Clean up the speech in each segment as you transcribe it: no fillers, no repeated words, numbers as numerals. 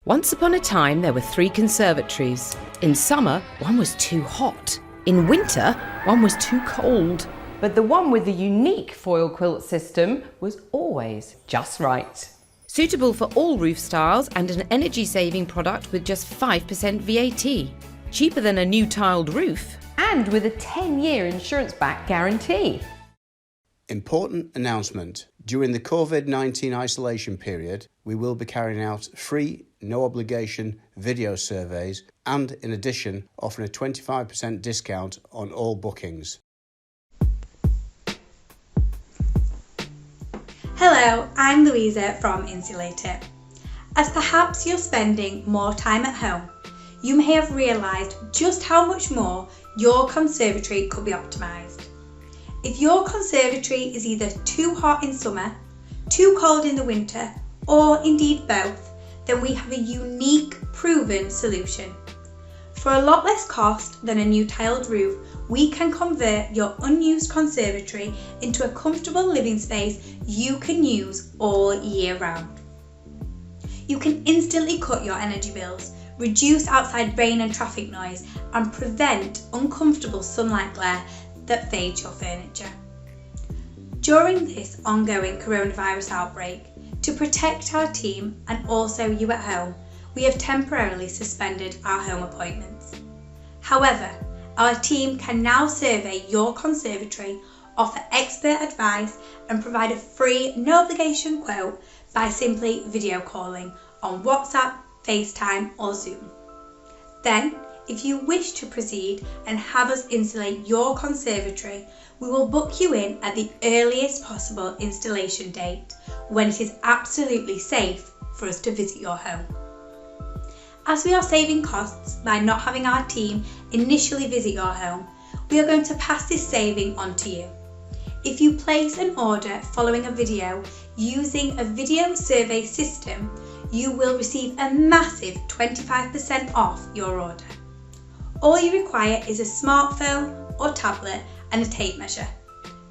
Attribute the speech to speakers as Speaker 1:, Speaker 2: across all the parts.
Speaker 1: Once upon a time, there were 3 conservatories. In summer, one was too hot. In winter, one was too cold.
Speaker 2: But the one with the unique foil quilt system was always just right.
Speaker 1: Suitable for all roof styles and an energy-saving product with just 5% VAT. Cheaper than a new tiled roof.
Speaker 2: And with a 10-year insurance-backed guarantee.
Speaker 3: Important announcement. During the COVID-19 isolation period, we will be carrying out free, no-obligation video surveys and, in addition, offering a 25% discount on all bookings.
Speaker 4: Hello, I'm Louisa from Insulate. As perhaps you're spending more time at home, you may have realised just how much more your conservatory could be optimised. If your conservatory is either too hot in summer, too cold in the winter, or indeed both, then we have a unique, proven solution. For a lot less cost than a new tiled roof, we can convert your unused conservatory into a comfortable living space you can use all year round. You can instantly cut your energy bills, reduce outside rain and traffic noise, and prevent uncomfortable sunlight glare that fades your furniture. During this ongoing coronavirus outbreak, to protect our team and also you at home, we have temporarily suspended our home appointments. However, our team can now survey your conservatory, offer expert advice and provide a free, no obligation quote by simply video calling on WhatsApp, FaceTime or Zoom. Then, if you wish to proceed and have us insulate your conservatory, we will book you in at the earliest possible installation date when it is absolutely safe for us to visit your home. As we are saving costs by not having our team initially visit your home, we are going to pass this saving on to you. If you place an order following a video using a video survey system, you will receive a massive 25% off your order. All you require is a smartphone or tablet and a tape measure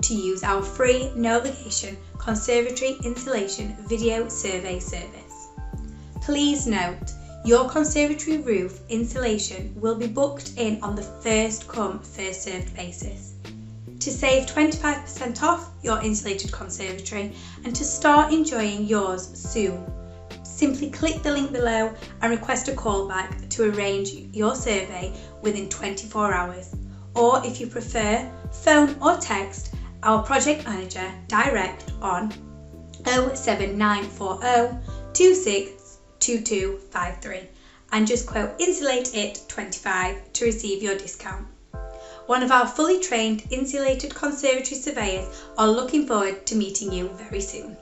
Speaker 4: to use our free, no obligation conservatory insulation video survey service. Please note, your conservatory roof insulation will be booked in on the first come, first served basis. To save 25% off your insulated conservatory and to start enjoying yours soon, simply click the link below and request a callback to arrange your survey within 24 hours. Or if you prefer, phone or text our project manager direct on 07940 262253 and just quote Insulate It 25 to receive your discount. One of our fully trained insulated conservatory surveyors are looking forward to meeting you very soon.